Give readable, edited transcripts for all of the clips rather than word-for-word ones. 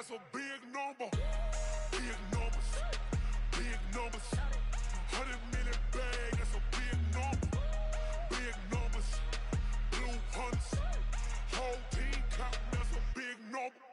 that's a big number. Big numbers, big numbers. 100 million bag, that's a big number. Big numbers, blue hunts. Whole team counting, that's a big number.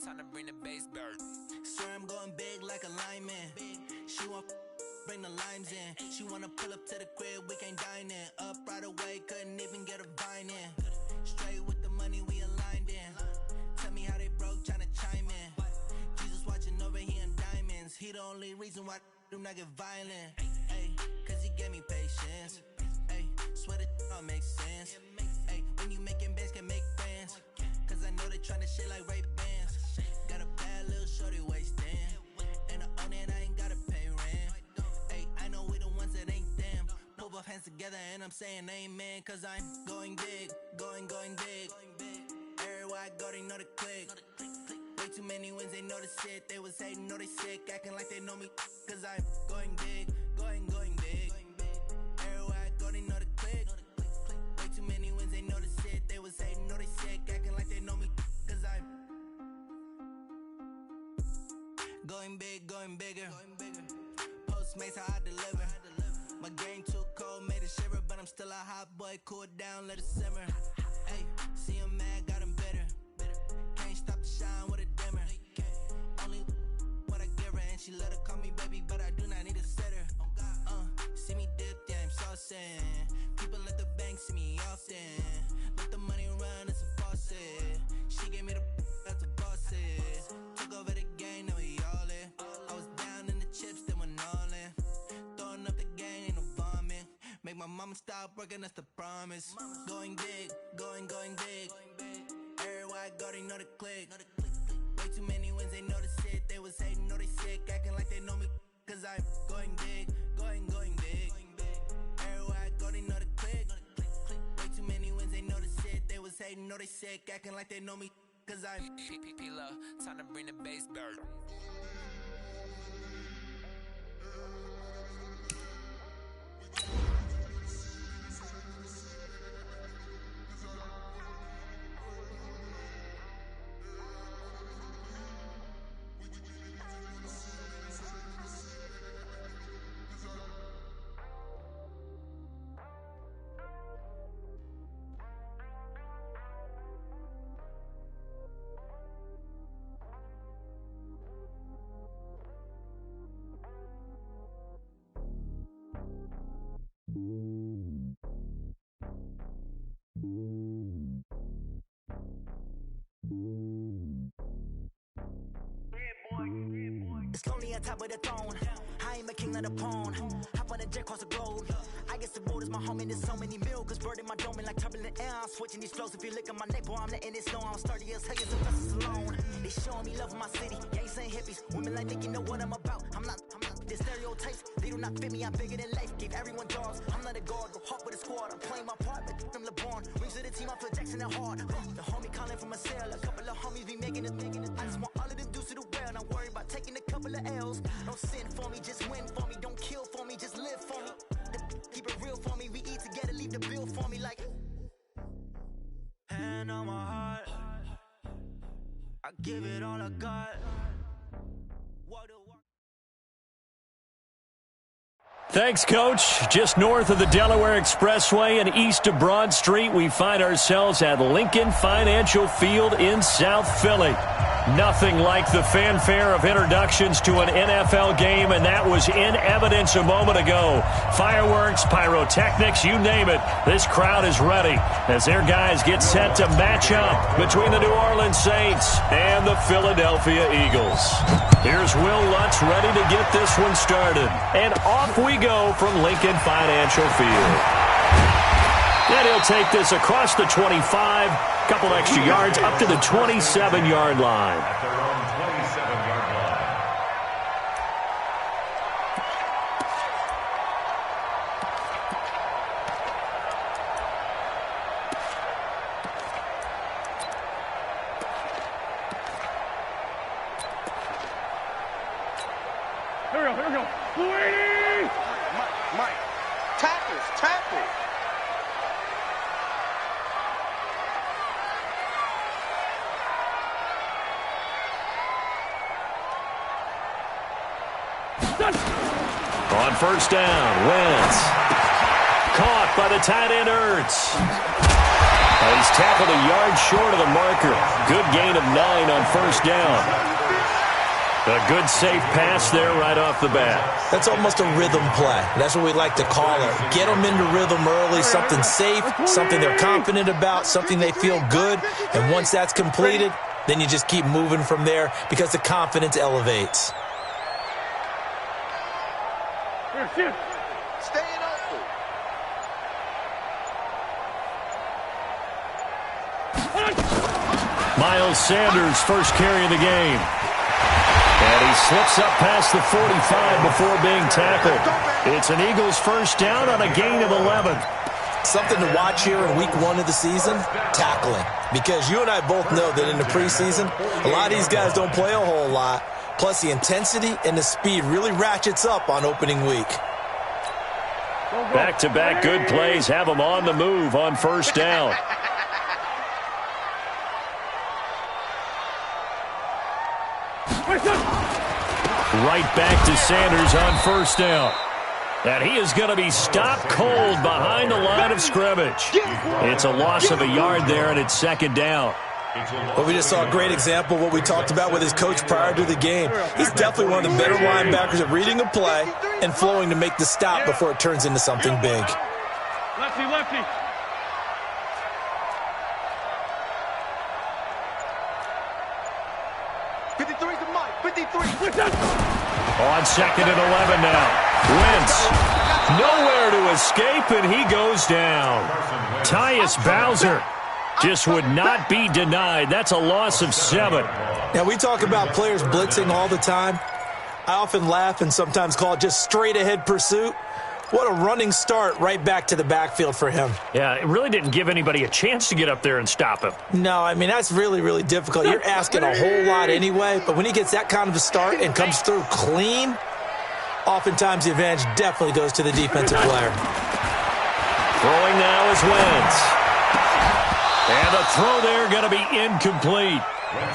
Time to bring the bass dirt. Swear I'm going big like a lineman. She want bring the limes in. She wanna pull up to the crib, we can't dine in. Up right away, couldn't even get a vine in. Straight with the money we aligned in. Tell me how they broke, tryna chime in. Jesus watching over here in diamonds. He the only reason why I do not get violent. Ay, cause he gave me patience. Ay, swear that all makes sense. Ay, when you making bands, can make friends. Cause I know they tryna shit like Ray-Bans. Got a bad little shorty wasting. And I own it, I ain't gotta pay rent. Ay, I know we the ones that ain't them. Pull both hands together and I'm saying amen. Cause I'm going big, going big. Everywhere I go, they know the click. Way too many wins, they know the shit. They was hating, know they sick, acting like they know me. Cause I'm going big, going big. Everywhere I go, they know the click. Way too many wins, they know the shit. They was hating, know they sick, acting like they know me. Cause I'm going big, going bigger. Postmates, how I deliver. My game too cold, made it shiver. But I'm still a hot boy, cool down, let it simmer. Hey, see him mad, got him bitter. Can't stop the shine with a dimmer. Only what I give her, and she let her call me baby, but I do not need a flossing. People at the bank see me often. Let the money run, it's a faucet. She gave me the that's a boss it. Took over the game, now we all in. I was down in the chips, then went all in. Throwing up the game, ain't no vomit. Make my mama stop working, that's the promise. Going big, going big. Everywhere I go, they know the click. Way too many wins, they know the shit. They was hating, know they sick, acting like they know me. Cause I'm going big, going big. Everywhere I go, they know the click. Way too many wins, they know the shit. They was hating, know they sick, acting like they know me. Cause I'm P-Lo, time to bring the bass bird. It's lonely on top of the throne. I am a king of the pawn. Hop on a jet across the globe. I guess the road is my home and there's so many milkers burning my dome like turbulent air. I'm switching these flows. If you look at my neck, boy, I'm letting it slow. I'm sturdy as hell, as a alone. They showing me love in my city. Gangs and hippies. Women like think you know what I'm about. I'm not the stereotypes. They do not fit me. I'm bigger than life. Gave everyone jobs. I'm not a guard. Go hard with a squad. I'm playing my part, but I'm LeBron. Rings to the team. I feel Jackson and hard. The homie calling from a cell. A couple of homies be making it. I just want all of them dudes to do well. Not worry about taking a couple of L's. Don't sin for me, just win for me. Don't kill for me, just live for me. Keep it real for me. We eat together, leave the bill for me like. Hand on my heart, I give it all I got. Thanks, Coach. Just north of the Delaware Expressway and east of Broad Street, we find ourselves at Lincoln Financial Field in South Philly. Nothing like the fanfare of introductions to an NFL game, and that was in evidence a moment ago. Fireworks, pyrotechnics, you name it. This crowd is ready as their guys get set to match up between the New Orleans Saints and the Philadelphia Eagles. Here's Will Lutz ready to get this one started. And off we go from Lincoln Financial Field. And he'll take this across the 25, couple extra yards, up to the 27-yard line. At their own 27-yard line. Here we go. Mike. Tackle. On first down, Wentz. Caught by the tight end, Ertz. He's tackled a yard short of the marker. Good gain of 9 on first down. A good, safe pass there right off the bat. That's almost a rhythm play. That's what we like to call it. Get them into rhythm early, something safe, something they're confident about, something they feel good. And once that's completed, then you just keep moving from there because the confidence elevates. Staying open. Miles Sanders, first carry of the game. And he slips up past the 45 before being tackled. It's an Eagles first down on a gain of 11. Something to watch here in week 1 of the season, tackling. Because you and I both know that in the preseason, a lot of these guys don't play a whole lot. Plus, the intensity and the speed really ratchets up on opening week. Back-to-back good plays have them on the move on first down. Right back to Sanders on first down. And he is going to be stopped cold behind the line of scrimmage. It's a loss of a yard there, and it's second down. Well, we just saw a great example of what we talked about with his coach prior to the game. He's definitely one of the better linebackers at reading a play and flowing to make the stop before it turns into something big. On 2nd and 11 now. Wentz. Nowhere to escape, and he goes down. Tyus Bowser just would not be denied. That's a loss of 7. Now, we talk about players blitzing all the time. I often laugh and sometimes call it just straight-ahead pursuit. What a running start right back to the backfield for him. Yeah, it really didn't give anybody a chance to get up there and stop him. No, I mean, that's really, really difficult. You're asking a whole lot anyway, but when he gets that kind of a start and comes through clean, oftentimes the advantage definitely goes to the defensive player. Throwing now is Wentz. And the throw there going to be incomplete.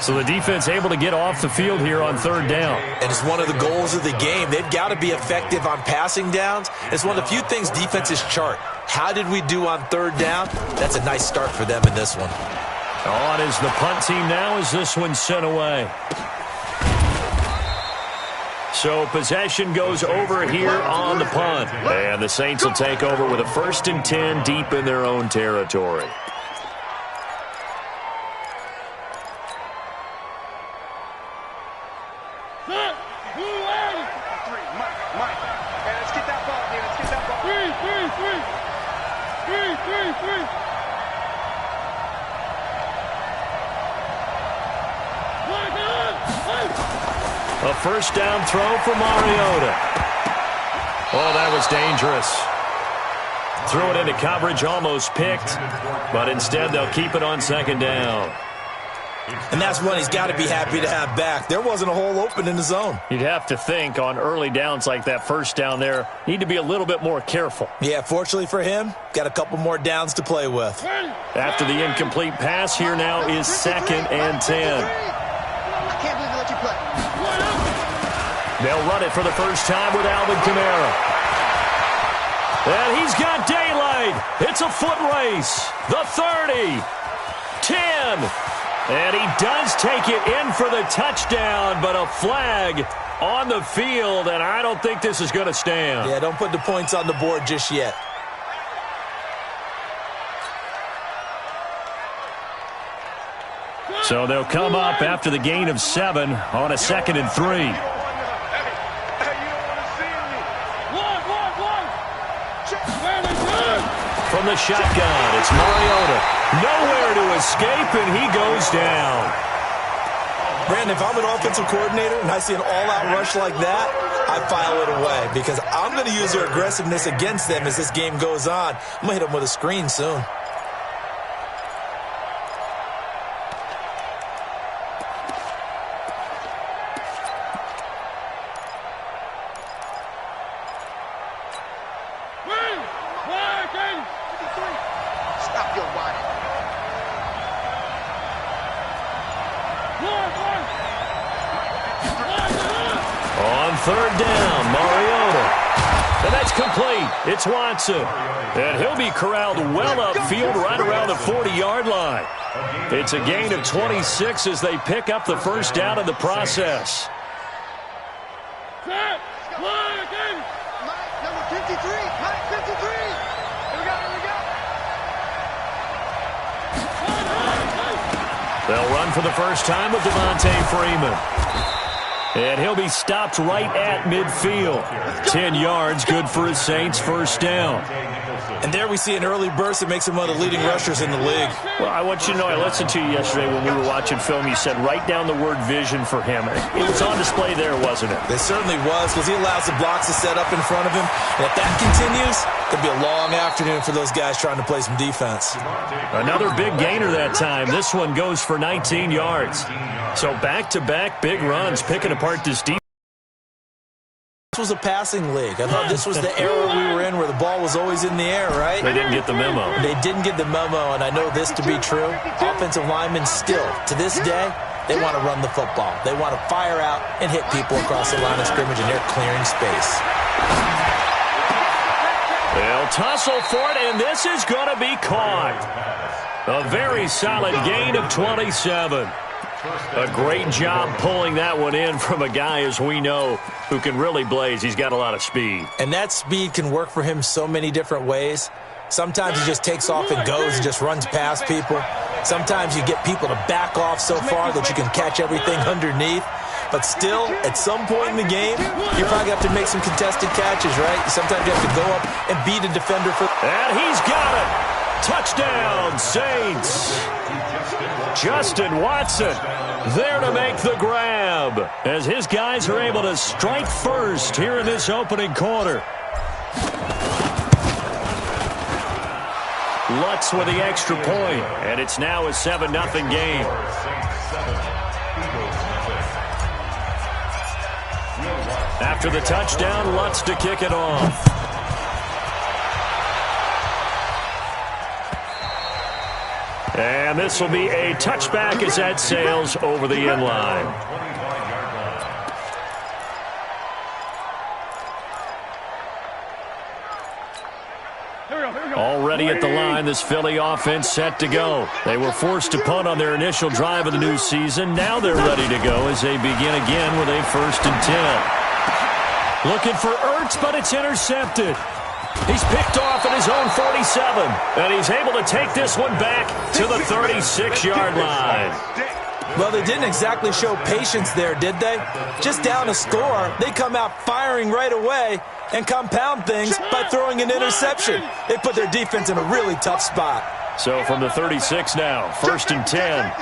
So the defense able to get off the field here on 3rd down. And it's one of the goals of the game. They've got to be effective on passing downs. It's one of the few things defenses chart. How did we do on 3rd down? That's a nice start for them in this one. On is the punt team now as this one's sent away. So possession goes over here on the punt. And the Saints will take over with a 1st and 10 deep in their own territory. A 1st down throw for Mariota. Oh, that was dangerous. Threw it into coverage, almost picked, but instead they'll keep it on 2nd down. And that's one he's got to be happy to have back. There wasn't a hole open in the zone. You'd have to think on early downs like that 1st down there, need to be a little bit more careful. Yeah, fortunately for him, got a couple more downs to play with. After the incomplete pass, here now is 2nd and 10. They'll run it for the first time with Alvin Kamara. And he's got daylight. It's a foot race. The 30. 10. And he does take it in for the touchdown, but a flag on the field, and I don't think this is going to stand. Yeah, don't put the points on the board just yet. So they'll come up after the gain of 7 on a 2nd and 3. From the shotgun, it's Mariota. Nowhere to escape, and he goes down. Brandon, if I'm an offensive coordinator and I see an all-out rush like that, I file it away because I'm going to use their aggressiveness against them as this game goes on. I'm going to hit them with a screen soon. On 3rd down, Mariota. And that's complete. It's Watson. And he'll be corralled well upfield right around the 40-yard line. It's a gain of 26 as they pick up the 1st down in the process. They'll run for the first time with Devontae Freeman. And he'll be stopped right at midfield. 10 yards, good for his Saints' 1st down. And there we see an early burst that makes him one of the leading rushers in the league. Well, I want you to know, I listened to you yesterday when we were watching film. You said write down the word vision for him. It was on display there, wasn't it? It certainly was, because he allows the blocks to set up in front of him. And if that continues, it'll be a long afternoon for those guys trying to play some defense. Another big gainer that time. This one goes for 19 yards. So back-to-back big runs, picking apart this defense. This was a passing league. I thought this was the era we were in where the ball was always in the air, right? They didn't get the memo. They didn't get the memo, and I know this to be true. Offensive linemen still, to this day, they want to run the football. They want to fire out and hit people across the line of scrimmage, and they're clearing space. They'll tussle for it, and this is going to be caught. A very solid gain of 27. A great job pulling that one in from a guy, as we know, who can really blaze. He's got a lot of speed. And that speed can work for him so many different ways. Sometimes he just takes off and goes and just runs past people. Sometimes you get people to back off so far that you can catch everything underneath. But still, at some point in the game, you probably have to make some contested catches, right? Sometimes you have to go up and beat a defender for... And he's got it! Touchdown, Saints! Justin Watson there to make the grab as his guys are able to strike first here in this opening quarter. Lutz with the extra point, and it's now a 7-0 game. After the touchdown, Lutz to kick it off. And this will be a touchback as that sails over the end line. Already at the line, this Philly offense set to go. They were forced to punt on their initial drive of the new season. Now they're ready to go as they begin again with a 1st and 10. Looking for Ertz, but it's intercepted. He's picked off at his own 47, and he's able to take this one back to the 36-yard line. Well, they didn't exactly show patience there, did they? Just down a score, they come out firing right away and compound things by throwing an interception. They put their defense in a really tough spot. So from the 36 now, 1st and 10.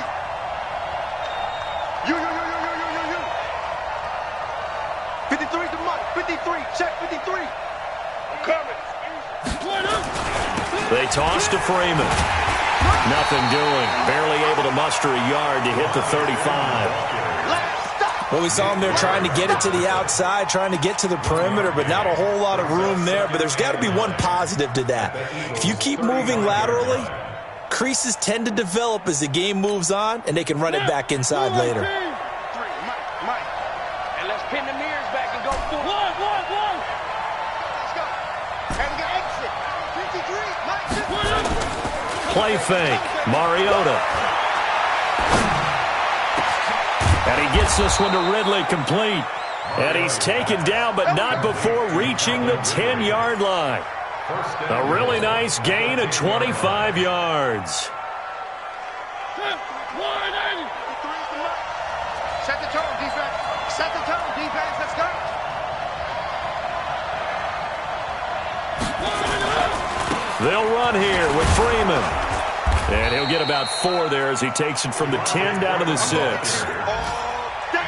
53 to Mike. 53. Check 53. I'm coming. They toss to Freeman. Nothing doing. Barely able to muster a yard to hit the 35. Well, we saw him there trying to get it to the outside, trying to get to the perimeter, but not a whole lot of room there. But there's got to be one positive to that. If you keep moving laterally, creases tend to develop as the game moves on, and they can run it back inside later. Mike. And let's pin the mirrors back and go for it. One. Let's go. And we got exit. 53. Mike. Play fake. Mariota. And he gets this one to Ridley complete. And he's taken down, but not before reaching the 10-yard line. A really nice gain of 25 yards. Set the tone, defense. Set the tone, defense. Let's go. They'll run here with Freeman. And he'll get about 4 there as he takes it from the 10 down to the 6.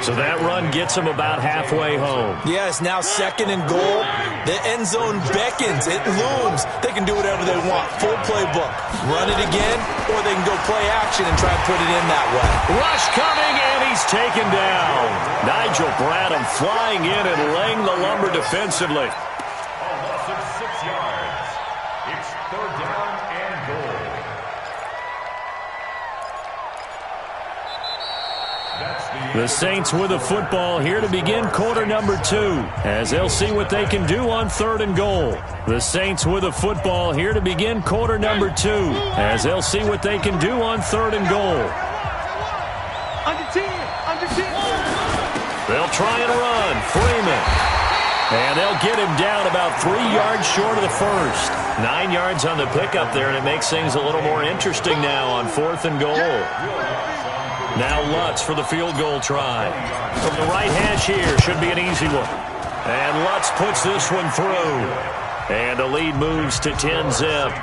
So that run gets him about halfway home. Yeah, it's now 2nd and goal. The end zone beckons. It looms. They can do whatever they want. Full playbook. Run it again, or they can go play action and try and put it in that way. Rush coming, and he's taken down. Nigel Bradham flying in and laying the lumber defensively. A loss of 6 yards. It's 3rd down and goal. The Saints with the football here to begin quarter number 2, as they'll see what they can do on 3rd and goal. The Saints with the football here to begin quarter number 2, as they'll see what they can do on 3rd and goal. Under 10. They'll try and run. Freeman. And they'll get him down about 3 yards short of the first. 9 yards on the pickup there, and it makes things a little more interesting now on 4th and goal. Now Lutz for the field goal try. From the right hash here, should be an easy one. And Lutz puts this one through. And the lead moves to 10-zip.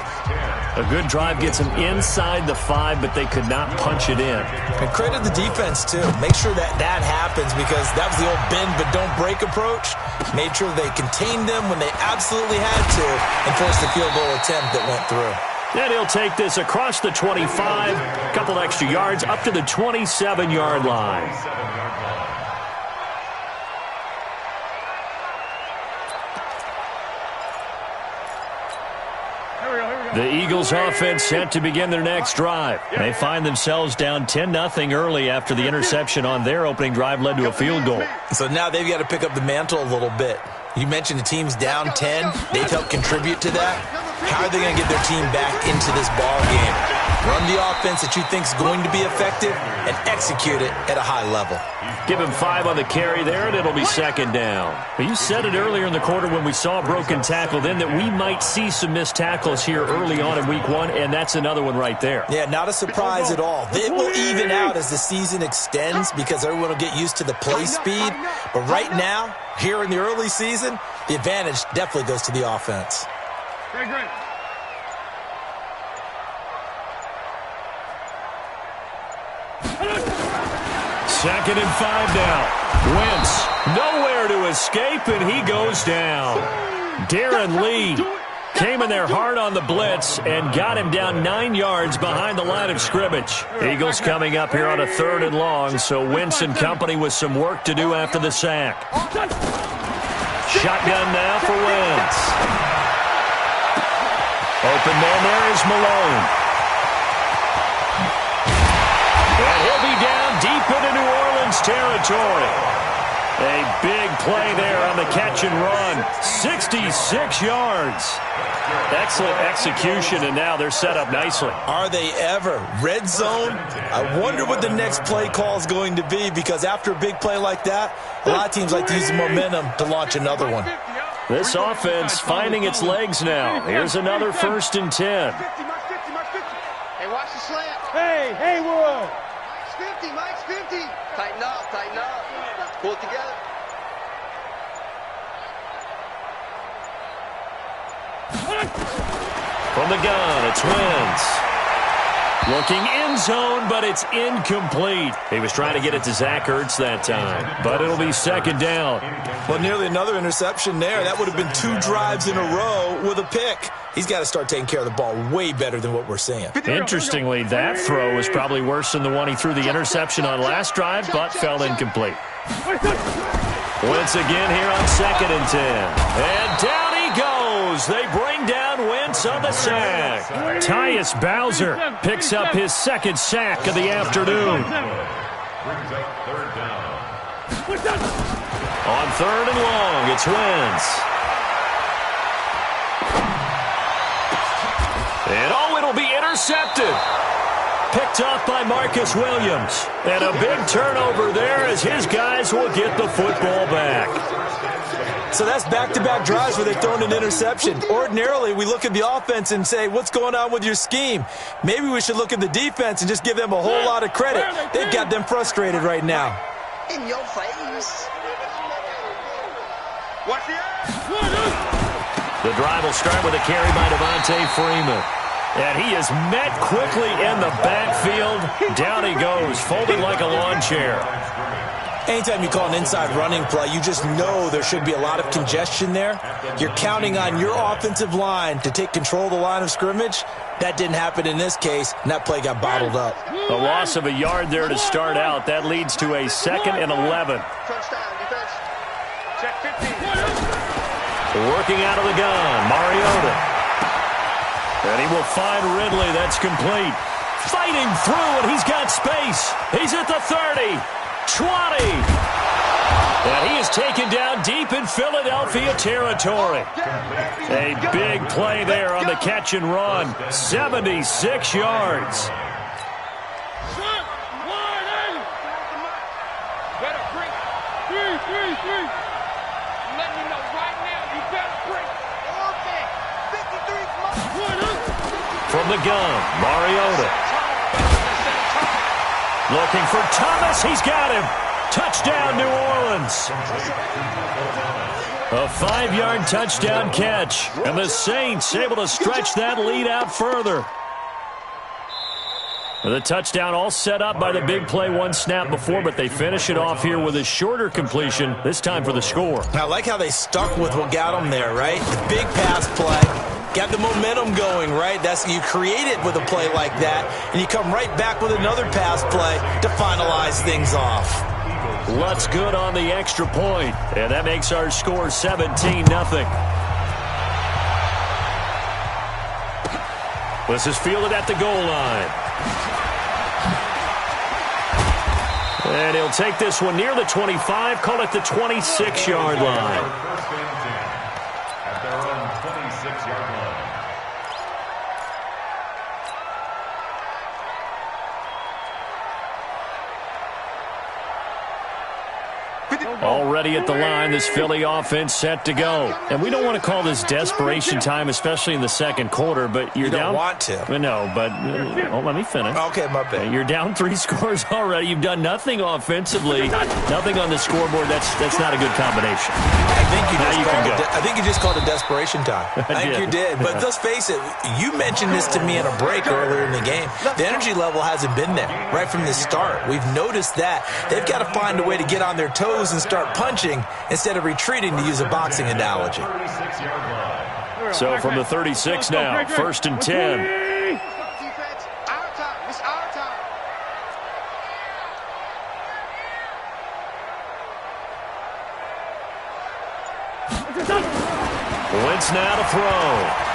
A good drive gets them inside the 5, but they could not punch it in. And credit the defense, too. Make sure that happens, because that was the old bend but don't break approach. Made sure they contained them when they absolutely had to and forced the field goal attempt that went through. And he'll take this across the 25, a couple extra yards, up to the 27-yard line. The Eagles offense set to begin their next drive. They find themselves down 10-0 early after the interception on their opening drive led to a field goal. So now they've got to pick up the mantle a little bit. You mentioned the team's down 10. They've helped contribute to that. How are they going to get their team back into this ball game? Run the offense that you think is going to be effective and execute it at a high level. Give him 5 on the carry there, and it'll be second down. But you said it earlier in the quarter when we saw a broken tackle then that we might see some missed tackles here early on in week 1, and that's another one right there. Yeah, not a surprise at all. It will even out as the season extends because everyone will get used to the play speed. But right now, here in the early season, the advantage definitely goes to the offense. Great. Second and 5 now. Wentz nowhere to escape, and he goes down. Darren Lee came in there hard on the blitz and got him down 9 yards behind the line of scrimmage. Eagles coming up here on a 3rd and long, so Wentz and company with some work to do after the sack. Shotgun now for Wentz. Open man there is Malone. And he'll be down deep into New Orleans territory. A big play there on the catch and run. 66 yards. Excellent execution, and now they're set up nicely. Are they ever? Red zone? I wonder what the next play call is going to be, because after a big play like that, a lot of teams like to use the momentum to launch another one. This offense finding its legs now. Here's another 1st and 10. Hey, watch the slant. Hey, Haywood. Mike's 50. Tighten up. Pull it together. From the gun, it's Wentz. Looking end zone, but it's incomplete. He was trying to get it to Zach Ertz that time, but it'll be second down. Well, nearly another interception there. That would have been 2 drives in a row with a pick. He's got to start taking care of the ball way better than what we're seeing. Interestingly, that throw was probably worse than the one he threw the interception on last drive, but fell incomplete. Wentz again here on 2nd and 10. And down he goes. They bring down Wentz on the sack. Tyus Bowser picks up his 2nd sack of the afternoon. Brings up 3rd down. On 3rd and long, it's Wentz. And it'll be intercepted. Picked off by Marcus Williams. And a big turnover there as his guys will get the football back. So that's back-to-back drives where they've thrown an interception. Ordinarily, we look at the offense and say, what's going on with your scheme? Maybe we should look at the defense and just give them a whole lot of credit. They've got them frustrated right now. In your face. Watch the The drive will start with a carry by Devontae Freeman. And he is met quickly in the backfield. Down he goes, folded like a lawn chair. Anytime you call an inside running play, you just know there should be a lot of congestion there. You're counting on your offensive line to take control of the line of scrimmage. That didn't happen in this case, and that play got bottled up. A loss of a yard there to start out. That leads to a 2nd and 11. touchdown defense. Check 15. Working out of the gun, Mariota. And he will find Ridley. That's complete. Fighting through, and he's got space. He's at the 30, 20. And he is taken down deep in Philadelphia territory. A big play there on the catch and run. 76 yards. Better break. Three. I'm letting you know right now, you better break. Okay. 53. From the gun, Mariota. Looking for Thomas. He's got him. Touchdown, New Orleans. A 5-yard touchdown catch. And the Saints able to stretch that lead out further. The touchdown all set up by the big play 1 snap before, but they finish it off here with a shorter completion, this time for the score. I like how they stuck with what got them there, right? The big pass play. Got the momentum going, right? That's you create it with a play like that, and you come right back with another pass play to finalize things off. Lutz good on the extra point, and that makes our score 17-0. This is fielded at the goal line. And he'll take this one near the 25, call it the 26-yard line. First and 10 at their own 26-yard line. Already at the line, this Philly offense set to go. And we don't want to call this desperation time, especially in the second quarter, but you're down. You don't want to. No, but let me finish. Okay, my bad. You're down 3 scores already. You've done nothing offensively, nothing on the scoreboard. That's not a good combination. I think you just called it desperation time. I think you did. But let's face it, you mentioned this to me in a break earlier in the game. The energy level hasn't been there right from the start. We've noticed that. They've got to find a way to get on their toes and start punching instead of retreating, to use a boxing analogy. So from the 36 now, 1st and 10. Wentz now to throw.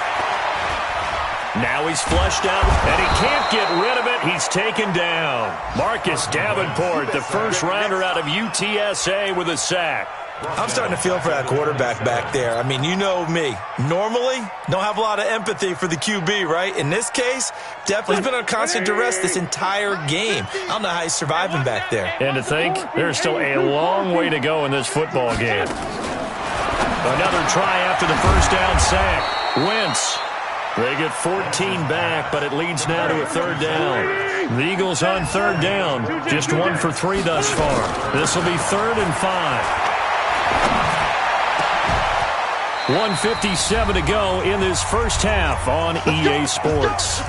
Now he's flushed out, and he can't get rid of it. He's taken down. Marcus Davenport, the first rounder out of UTSA, with a sack. I'm starting to feel for that quarterback back there. I mean, you know me. Normally, don't have a lot of empathy for the QB, right? In this case, definitely he's been on constant duress this entire game. I don't know how he's surviving back there. And to think, there's still a long way to go in this football game. Another try after the first down sack. Wentz. They get 14 back, but it leads now to a 3rd down. The Eagles on 3rd down. Just 1 for 3 thus far. This will be 3rd and 5. 1:57 to go in this first half on EA Sports.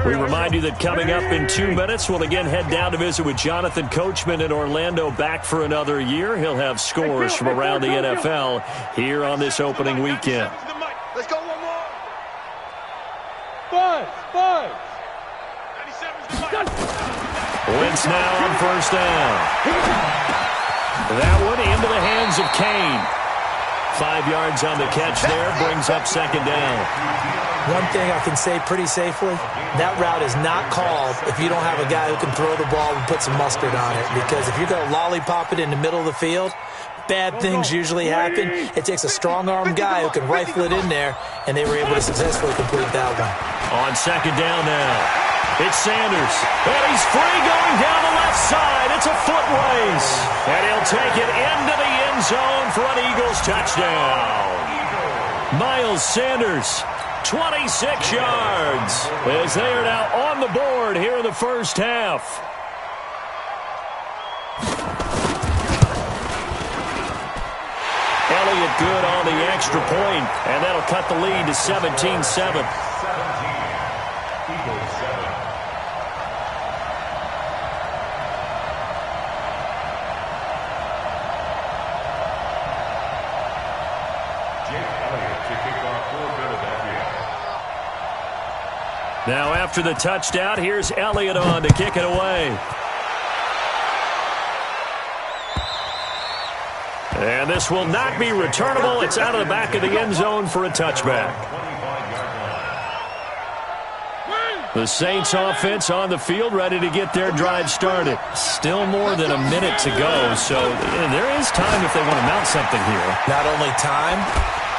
We remind you that coming up in 2 minutes, we'll again head down to visit with Jonathan Coachman in Orlando, back for another year. He'll have scores from around the NFL here on this opening weekend. Let's go one more. 5. Wentz now on 1st down. That one into the hands of Kane. 5 yards on the catch there, brings up 2nd down. One thing I can say pretty safely, that route is not called if you don't have a guy who can throw the ball and put some mustard on it. Because if you're going to lollipop it in the middle of the field, bad things usually happen. It takes a strong-armed guy who can rifle it in there, and they were able to successfully complete that one. On 2nd down now, it's Sanders. And he's free going down the left side. It's a foot race. And he'll take it into the end zone for an Eagles touchdown. Miles Sanders, 26 yards, as they are now on the board here in the first half. Elliott good on the extra point, and that'll cut the lead to 17-7. Now after the touchdown, here's Elliott on to kick it away. And this will not be returnable. It's out of the back of the end zone for a touchback. The Saints offense on the field, ready to get their drive started. Still more than a minute to go, so there is time if they want to mount something here. Not only time,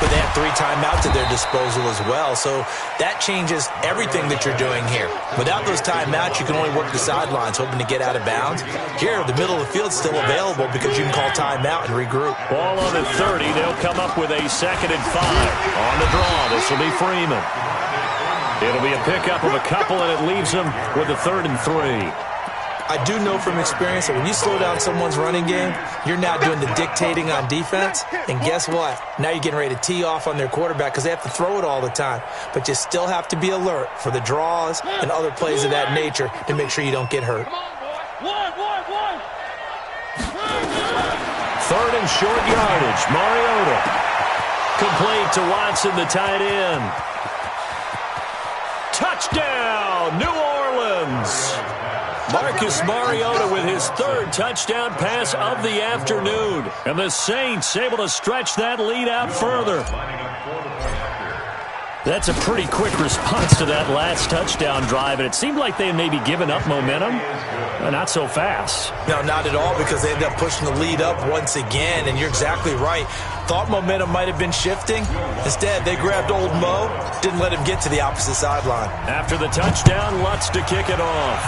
but they have 3 timeouts at their disposal as well, so that changes everything that you're doing here. Without those timeouts, you can only work the sidelines, hoping to get out of bounds. Here, the middle of the field's still available because you can call timeout and regroup. Ball on the 30. They'll come up with a 2nd and 5. On the draw, this will be Freeman. It'll be a pickup of a couple, and it leaves them with a 3rd and 3. I do know from experience that when you slow down someone's running game, you're now doing the dictating on defense. And guess what? Now you're getting ready to tee off on their quarterback because they have to throw it all the time. But you still have to be alert for the draws and other plays of that nature to make sure you don't get hurt. 3rd and short yardage. Mariota. Complete to Watson, the tight end. Touchdown, New Orleans. Marcus Mariota with his 3rd touchdown pass of the afternoon. And the Saints able to stretch that lead out further. That's a pretty quick response to that last touchdown drive, and it seemed like they had maybe given up momentum. Not so fast. No, not at all, because they ended up pushing the lead up once again, and you're exactly right. Thought momentum might have been shifting. Instead, they grabbed old Mo, didn't let him get to the opposite sideline. After the touchdown, Lutz to kick it off.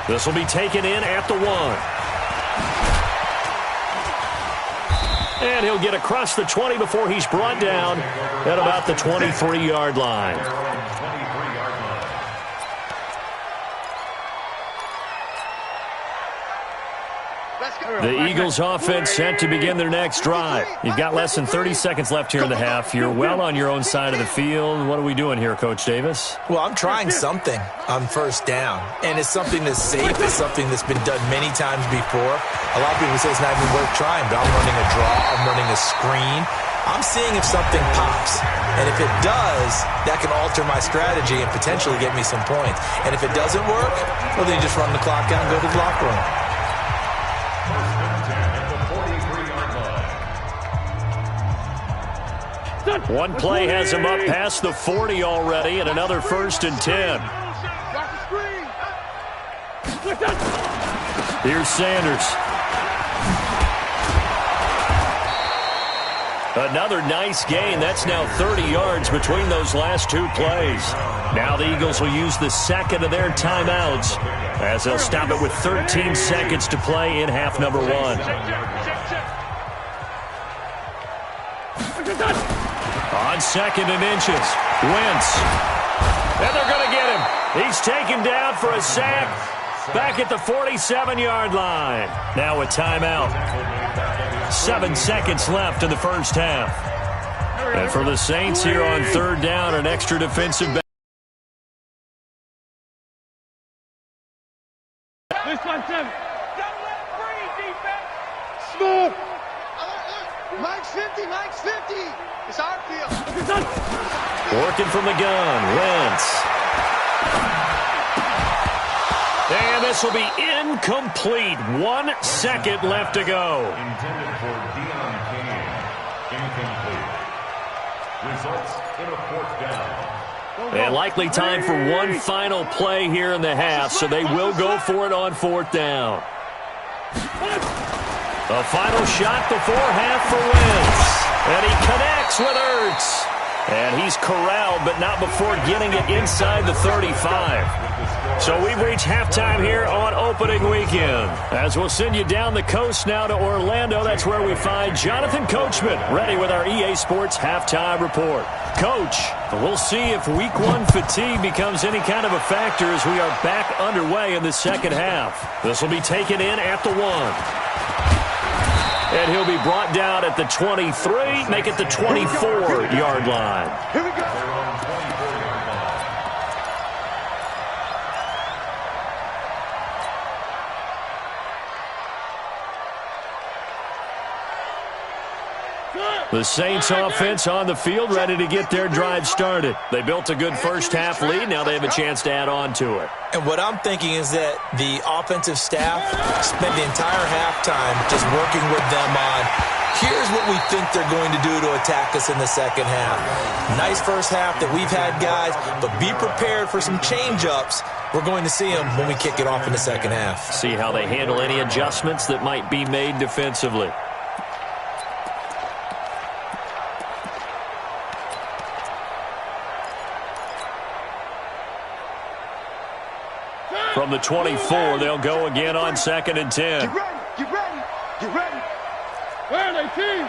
This will be taken in at the 1. And he'll get across the 20 before he's brought down at about the 23-yard line. The Eagles offense set to begin their next drive. You've got less than 30 seconds left here in the half. You're well on your own side of the field. What are we doing here, Coach Davis? Well, I'm trying something on first down, and it's something that's safe. It's something that's been done many times before. A lot of people say it's not even worth trying, but I'm running a draw. I'm running a screen. I'm seeing if something pops. And if it does, that can alter my strategy and potentially get me some points. And if it doesn't work, well, then you just run the clock out and go to the locker room. One play has him up past the 40 already, and another 1st and 10. Here's Sanders. Another nice gain. That's now 30 yards between those last 2 plays. Now the Eagles will use the second of their timeouts as they'll stop it with 13 seconds to play in half number 1. On 2nd and inches, Wentz. And they're going to get him. He's taken down for a sack back at the 47-yard line. Now a timeout. 7 seconds left in the first half. And for the Saints here on 3rd down, an extra defensive back. This one, Tim. Smooth. Mike's 50, Mike's 50. It's our field. Working from the gun, Wentz. And this will be incomplete. 1 second left to go. Intended for Deion King. Incomplete. Results in a 4th down. And likely time for one final play here in the half, so they will go for it on 4th down. A final shot before half for Wentz. And he connects with Ertz. And he's corralled, but not before getting it inside the 35. So we've reached halftime here on opening weekend. As we'll send you down the coast now to Orlando, that's where we find Jonathan Coachman, ready with our EA Sports halftime report. Coach, we'll see if Week 1 fatigue becomes any kind of a factor as we are back underway in the second half. This will be taken in at the 1. And he'll be brought down at the 23, make it the 24-yard line. Here we go. The Saints offense on the field, ready to get their drive started. They built a good first half lead. Now they have a chance to add on to it. And what I'm thinking is that the offensive staff spent the entire halftime just working with them on, here's what we think they're going to do to attack us in the second half. Nice first half that we've had, guys, but be prepared for some change-ups. We're going to see them when we kick it off in the second half. See how they handle any adjustments that might be made defensively. From the 24, they'll go again on 2nd and 10. Get ready, get ready, get ready. Where are they, team?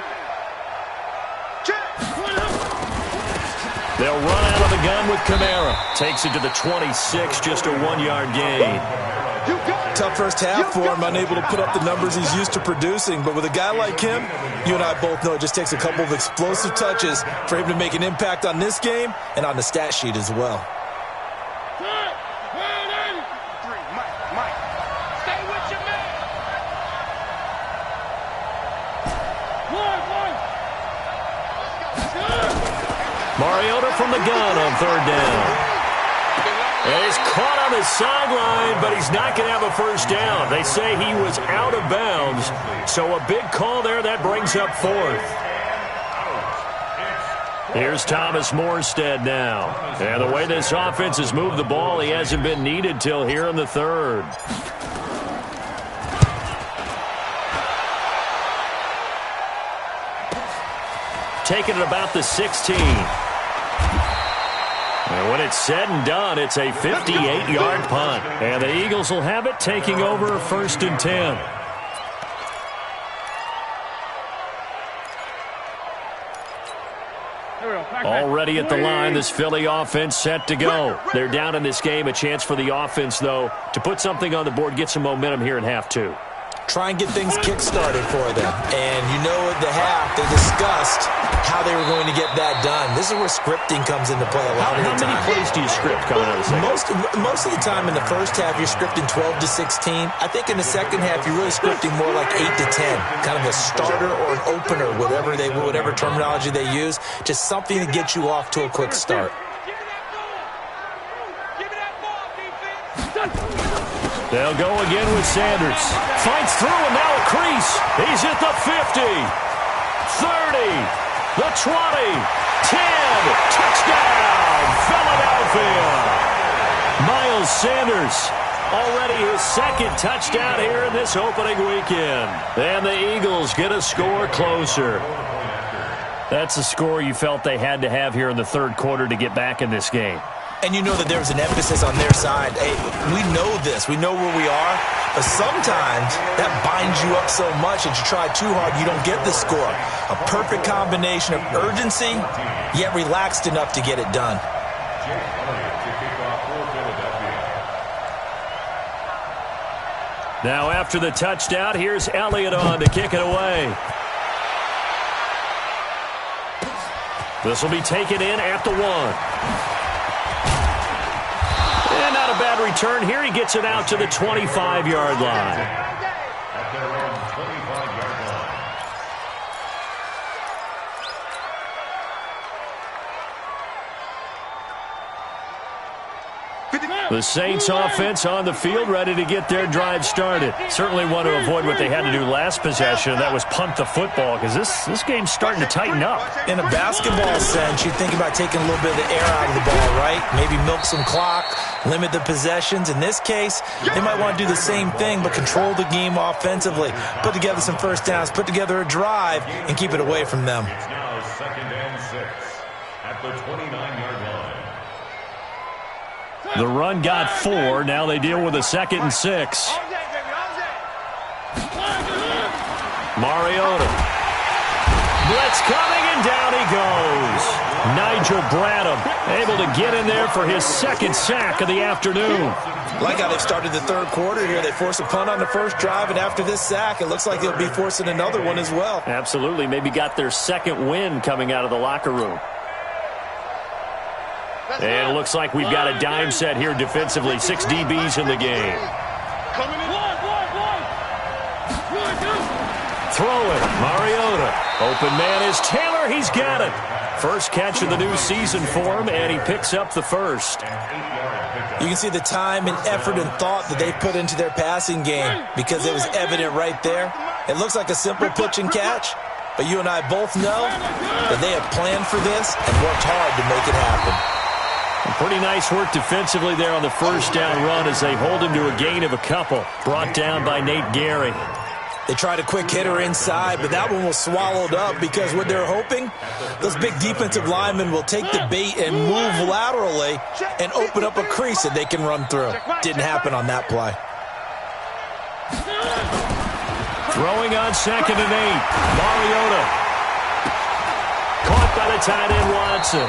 They'll run out of the gun with Kamara. Takes it to the 26, just a 1-yard gain. Tough first half for him, unable to put up the numbers he's used to producing. But with a guy like him, you and I both know it just takes a couple of explosive touches for him to make an impact on this game and on the stat sheet as well. Mariota from the gun on 3rd down. And he's caught on the sideline, but he's not going to have a first down. They say he was out of bounds. So a big call there that brings up 4th. Here's Thomas Morstead now. And the way this offense has moved the ball, he hasn't been needed till here in the third. Taking it about the 16. And when it's said and done, it's a 58-yard punt. And the Eagles will have it, taking over 1st and 10. Already at the line, this Philly offense set to go. They're down in this game. A chance for the offense, though, to put something on the board, get some momentum here in half two. Try and get things kick-started for them. And you know at the half, they discussed how they were going to get that done. This is where scripting comes into play a lot of the time. How many plays do you script coming out of the second? Most of the time in the first half, you're scripting 12 to 16. I think in the second half, you're really scripting more like 8 to 10. Kind of a starter or an opener, whatever terminology they use. Just something to get you off to a quick start. They'll go again with Sanders. Fights through and now a crease. He's at the 50, 30, the 20, 10. Touchdown, Philadelphia. Miles Sanders, already his second touchdown here in this opening weekend. And the Eagles get a score closer. That's a score you felt they had to have here in the third quarter to get back in this game. And you know that there was an emphasis on their side. Hey, we know this. We know where we are. But sometimes that binds you up so much that you try too hard, you don't get the score. A perfect combination of urgency, yet relaxed enough to get it done. Now after the touchdown, here's Elliott on to kick it away. This will be taken in at the 1. And not a bad return here. He gets it out to the 25-yard line. At their own 25-yard line. The Saints offense on the field, ready to get their drive started. Certainly want to avoid what they had to do last possession, and that was punt the football, because this game's starting to tighten up. In a basketball sense, you think about taking a little bit of the air out of the ball, right? Maybe milk some clock, limit the possessions. In this case, they might want to do the same thing, but control the game offensively. Put together some first downs, put together a drive, and keep it away from them. It's now 2nd and 6 at the 29-yard line. The run got 4. Now they deal with a 2nd and 6. Mariota. Blitz coming, and down he goes. Nigel Bradham able to get in there for his 2nd sack of the afternoon. Like how they've started the third quarter here. They force a punt on the first drive, and after this sack, it looks like they'll be forcing another one as well. Absolutely. Maybe got their 2nd win coming out of the locker room. And it looks like we've got a dime set here defensively. 6 DBs in the game. Throw it. Mariota. Open man is Taylor. He's got it. First catch of the new season for him, and he picks up the first. You can see the time and effort and thought that they put into their passing game because it was evident right there. It looks like a simple pitch and catch, but you and I both know that they have planned for this and worked hard to make it happen. Pretty nice work defensively there on the first down run as they hold him to a gain of a couple. Brought down by Nate Gary. They tried a quick hitter inside, but that one was swallowed up because what they're hoping, those big defensive linemen will take the bait and move laterally and open up a crease that they can run through. Didn't happen on that play. Throwing on 2nd and 8. Mariota. Caught by the tight end Watson.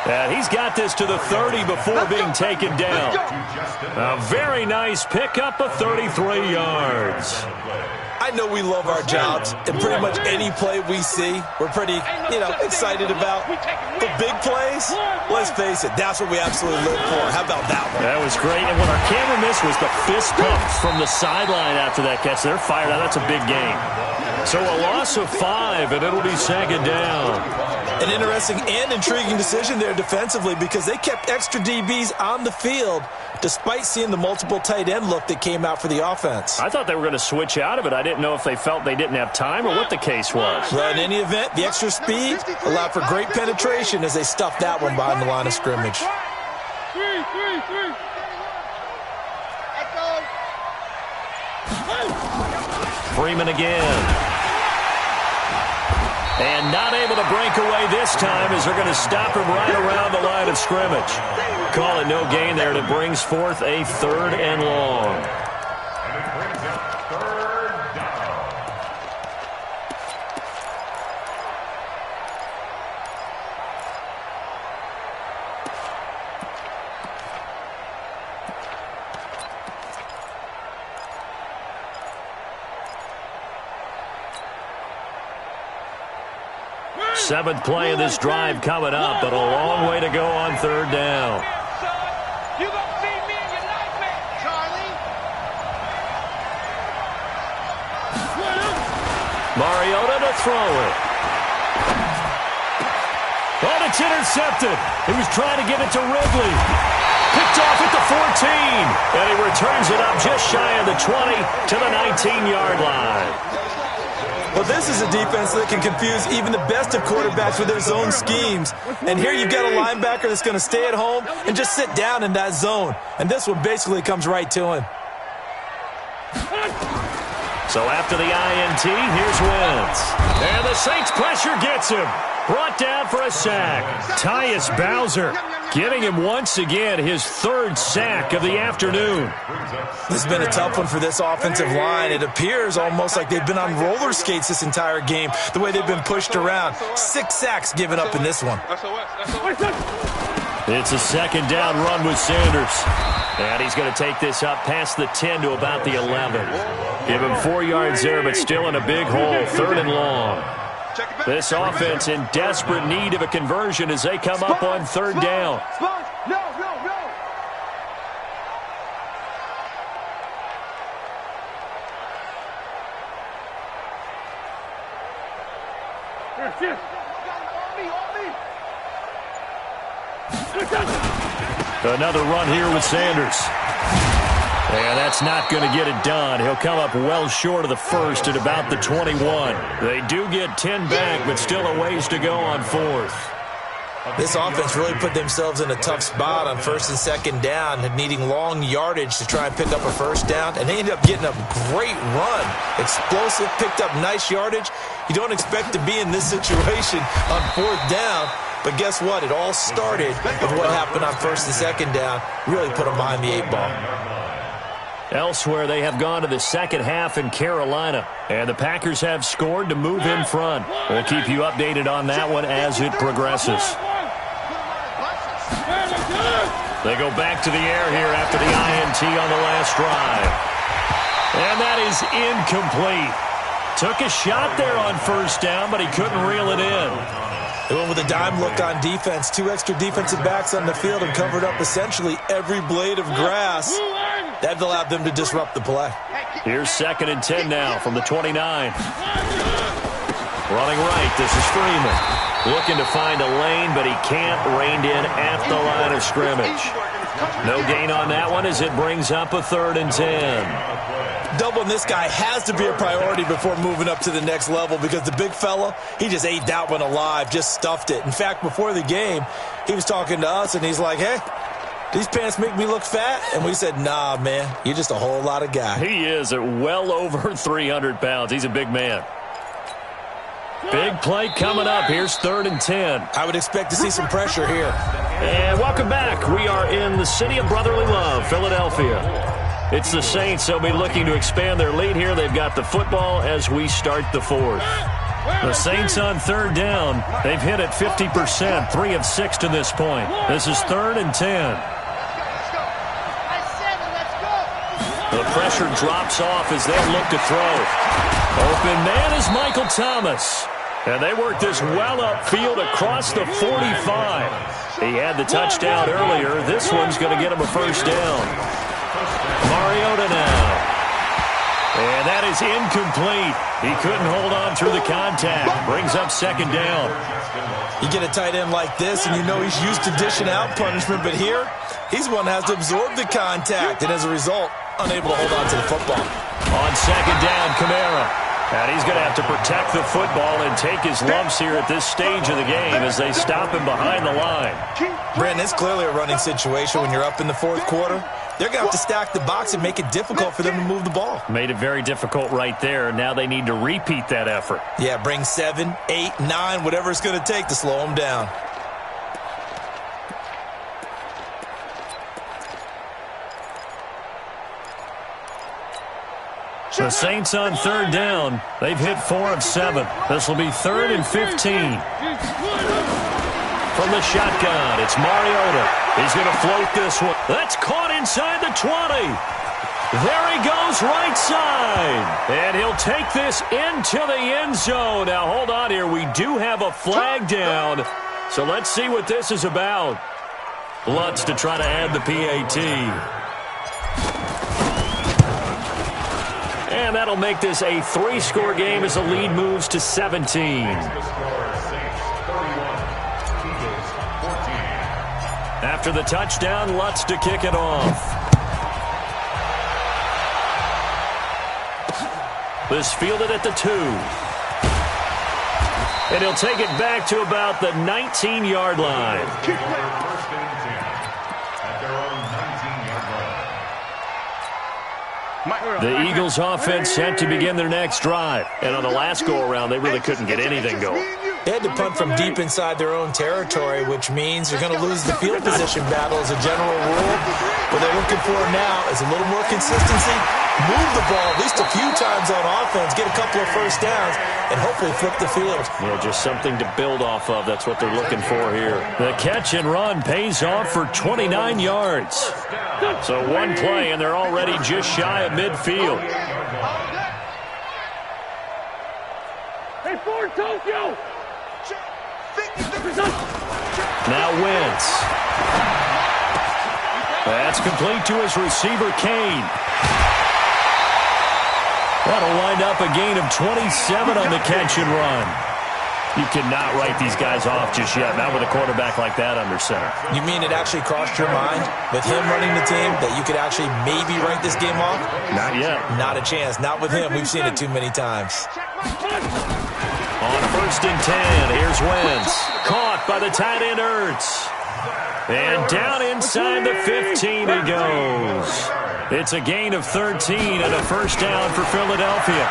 And he's got this to the 30 before being taken down. A very nice pickup of 33 yards. I know we love our jobs, and pretty much any play we see, we're pretty, excited about. The big plays, let's face it, that's what we absolutely live for. How about that one? That was great, and what our camera missed was the fist pump from the sideline after that catch. They're fired out. That's a big game. So a loss of 5, and it'll be second down. An interesting and intriguing decision there defensively because they kept extra DBs on the field despite seeing the multiple tight end look that came out for the offense. I thought they were going to switch out of it. I didn't know if they felt they didn't have time or what the case was. Well, in any event, the extra speed allowed for great penetration as they stuffed that one behind the line of scrimmage. Freeman again. And not able to break away this time as they're going to stop him right around the line of scrimmage. Call it no gain there, and it brings forth a 3rd and long. And it brings up 3rd down. Seventh play of this drive coming up, but a long way to go on 3rd down. You gonna see me in your nightmare, Charlie. Mariota to throw it. Oh, it's intercepted. He was trying to get it to Ridley. Picked off at the 14. And he returns it up just shy of the 20 to the 19-yard line. Well, this is a defense that can confuse even the best of quarterbacks with their zone schemes. And here you've got a linebacker that's going to stay at home and just sit down in that zone. And this one basically comes right to him. So after the INT, here's Wentz. And the Saints pressure gets him. Brought down for a sack. Tyus Bowser getting him once again his 3rd sack of the afternoon. This has been a tough one for this offensive line. It appears almost like they've been on roller skates this entire game, the way they've been pushed around. 6 sacks given up in this one. It's a 2nd down run with Sanders. And he's going to take this up past the 10 to about the 11. Give him 4 yards there, but still in a big hole. 3rd and long. This offense in desperate need of a conversion as they come up on 3rd down. No. Another run here with Sanders. And that's not going to get it done. He'll come up well short of the 1st at about the 21. They do get 10 back, but still a ways to go on 4th. This offense really put themselves in a tough spot on 1st and 2nd down, needing long yardage to try and pick up a 1st down, and they ended up getting a great run. Explosive, picked up nice yardage. You don't expect to be in this situation on 4th down, but guess what? It all started with what happened on 1st and 2nd down. Really put them behind the 8 ball. Elsewhere, they have gone to the second half in Carolina, and the Packers have scored to move in front. We'll keep you updated on that one as it progresses. They go back to the air here after the INT on the last drive. And that is incomplete. Took a shot there on 1st down, but he couldn't reel it in. They went with a dime look on defense. 2 extra defensive backs on the field and covered up essentially every blade of grass. That allowed them to disrupt the play. Here's 2nd and 10 now from the 29. Running right, this is Freeman. Looking to find a lane, but he can't. Reined in at the line of scrimmage. No gain on that one as it brings up a 3rd and 10. Doubling this guy has to be a priority before moving up to the next level because the big fella, he just ate that one alive, just stuffed it. In fact, before the game, he was talking to us, and he's like, hey, these pants make me look fat? And we said, nah, man, you're just a whole lot of guy. He is at well over 300 pounds. He's a big man. Big play coming up. Here's 3rd and 10. I would expect to see some pressure here. And welcome back. We are in the city of brotherly love, Philadelphia. It's the Saints. They'll be looking to expand their lead here. They've got the football as we start the 4th. The Saints on 3rd down. They've hit it 50%, 3 of 6 to this point. This is 3rd and 10. The pressure drops off as they look to throw. Open man is Michael Thomas. And they work this well upfield across the 45. He had the touchdown earlier. This one's going to get him a 1st down. Mariota now. And that is incomplete. He couldn't hold on through the contact. Brings up second down. You get a tight end like this, and you know he's used to dishing out punishment, but here, he's one that has to absorb the contact, and as a result, unable to hold on to the football. On second down, Kamara. And he's going to have to protect the football and take his lumps here at this stage of the game as they stop him behind the line. Brandon, it's clearly a running situation when you're up in the fourth quarter. They're going to have to stack the box and make it difficult for them to move the ball. Made it very difficult right there. Now they need to repeat that effort. Yeah, bring 7, 8, 9, whatever it's going to take to slow them down. The Saints on third down. They've hit 4 of 7. This will be 3rd and 15. From the shotgun, it's Mariota. He's going to float this one. That's caught inside the 20. There he goes, right side. And he'll take this into the end zone. Now, hold on here. We do have a flag down. So let's see what this is about. Lutz to try to add the PAT. And that'll make this a 3-score game as the lead moves to 17. After the touchdown, Lutz to kick it off. This fielded at the 2. And he'll take it back to about the 19-yard line. The Eagles offense set to begin their next drive. And on the last go-around, they really couldn't get anything going. They had to punt from deep inside their own territory, which means they're going to lose the field position battle as a general rule. What they're looking for now is a little more consistency, move the ball at least a few times on offense, get a couple of first downs, and hopefully flip the field. Yeah, just something to build off of. That's what they're looking for here. The catch and run pays off for 29 yards. So one play, and they're already just shy of midfield. Hey, Ford, Tokyo! Now Wentz. That's complete to his receiver, Kane. That'll wind up a gain of 27 on the catch and run. You cannot write these guys off just yet, not with a quarterback like that under center. You mean it actually crossed your mind with him running the team that you could actually maybe write this game off? Not yet. Not a chance. Not with him. We've seen it too many times. On 1st and 10, here's Wentz. Caught by the tight end Ertz. And down inside the 15 he goes. It's a gain of 13 and a first down for Philadelphia.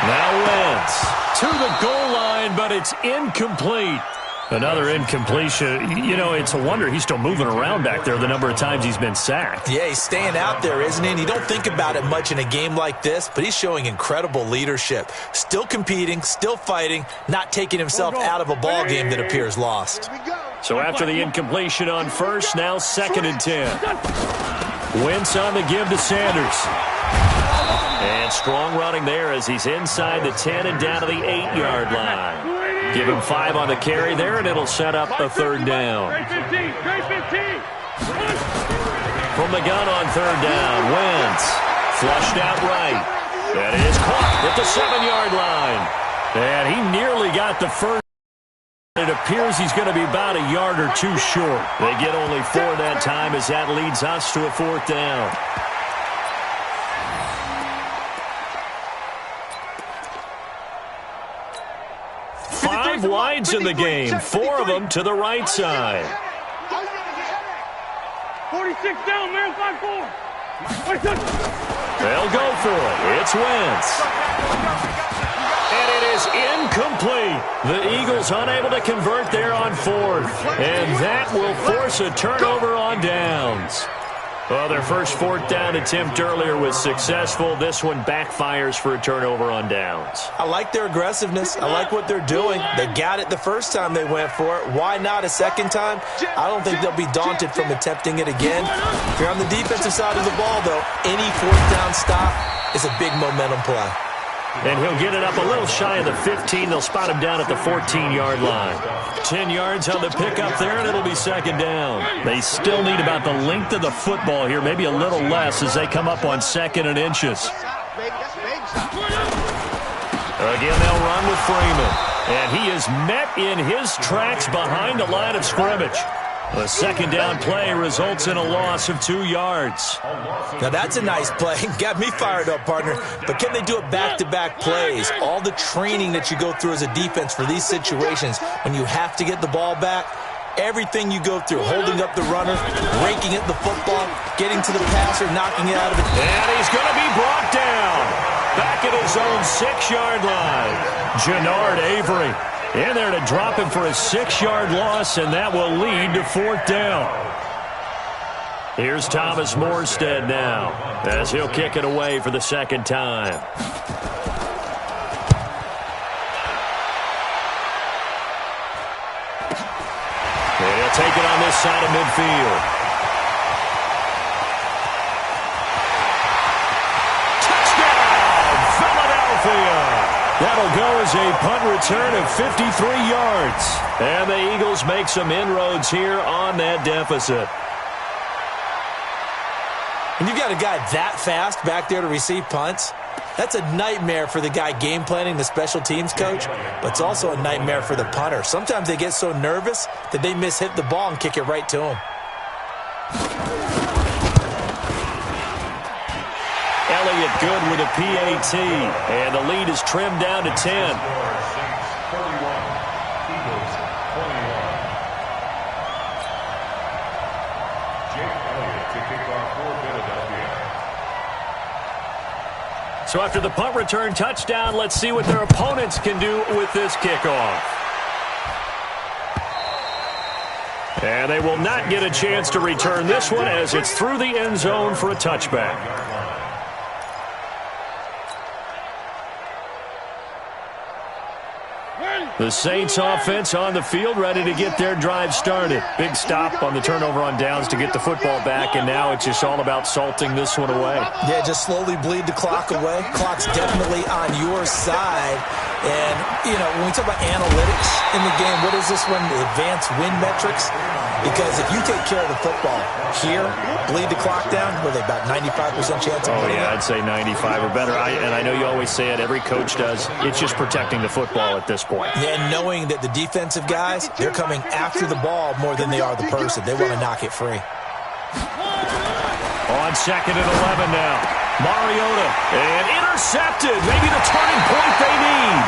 Now Wentz to the goal line, but it's incomplete. Another incompletion. You know, it's a wonder he's still moving around back there the number of times he's been sacked. Yeah, he's staying out there, isn't he? And you don't think about it much in a game like this, but he's showing incredible leadership. Still competing, still fighting, not taking himself out of a ball game that appears lost. So after the incompletion on 1st, now 2nd and 10. Wentz on the give to Sanders. And strong running there as he's inside the 10 and down to the 8-yard line. Give him 5 on the carry there, and it'll set up a 3rd down. From the gun on 3rd down, Wentz flushed out right. That is caught at the 7-yard line. And he nearly got the first. It appears he's going to be about a yard or 2 short. They get only 4 that time as that leads us to a 4th down. Five wides in the game, 4 of them to the right side. 46 down, man, 5-4. They'll go for it. It's Wentz. And it is incomplete. The Eagles unable to convert there on 4th. And that will force a turnover on downs. Well, their first 4th down attempt earlier was successful. This one backfires for a turnover on downs. I like their aggressiveness. I like what they're doing. They got it the first time they went for it. Why not a second time? I don't think they'll be daunted from attempting it again. If you're on the defensive side of the ball, though, any 4th down stop is a big momentum play. And he'll get it up a little shy of the 15. They'll spot him down at the 14-yard line. 10 yards on the pickup there, and it'll be 2nd down. They still need about the length of the football here, maybe a little less as they come up on 2nd and inches. Again, they'll run with Freeman. And he is met in his tracks behind the line of scrimmage. The second down play results in a loss of 2 yards. Now that's a nice play. Got me fired up, partner. But can they do it back-to-back plays? All the training that you go through as a defense for these situations, when you have to get the ball back, everything you go through, holding up the runner, raking at the football, getting to the passer, knocking it out of it. And he's going to be brought down back at his own 6-yard line. Jannard Avery in there to drop him for a 6-yard loss, and that will lead to 4th down. Here's Thomas Morstead now as he'll kick it away for the second time. And he'll take it on this side of midfield. Touchdown, Philadelphia! That'll go as a punt return of 53 yards. And the Eagles make some inroads here on that deficit. And you've got a guy that fast back there to receive punts. That's a nightmare for the guy game planning, the special teams coach, but it's also a nightmare for the punter. Sometimes they get so nervous that they mishit the ball and kick it right to him. Elliott good with a PAT, and the lead is trimmed down to 10. So after the punt return touchdown, let's see what their opponents can do with this kickoff. And they will not get a chance to return this one as it's through the end zone for a touchback. The Saints offense on the field, ready to get their drive started. Big stop on the turnover on downs to get the football back, and now it's just all about salting this one away. Yeah, just slowly bleed the clock away. Clock's definitely on your side. And, you know, when we talk about analytics in the game, what is this one? The advanced win metrics? Because if you take care of the football here, bleed the clock down, what are they, about 95% chance of winning? Oh, yeah, I'd say 95 or better. And I know you always say it, every coach does. It's just protecting the football at this point. Yeah, and knowing that the defensive guys, they're coming after the ball more than they are the person. They want to knock it free. On 2nd and 11 now. Mariota, and intercepted. Maybe the turning point they need.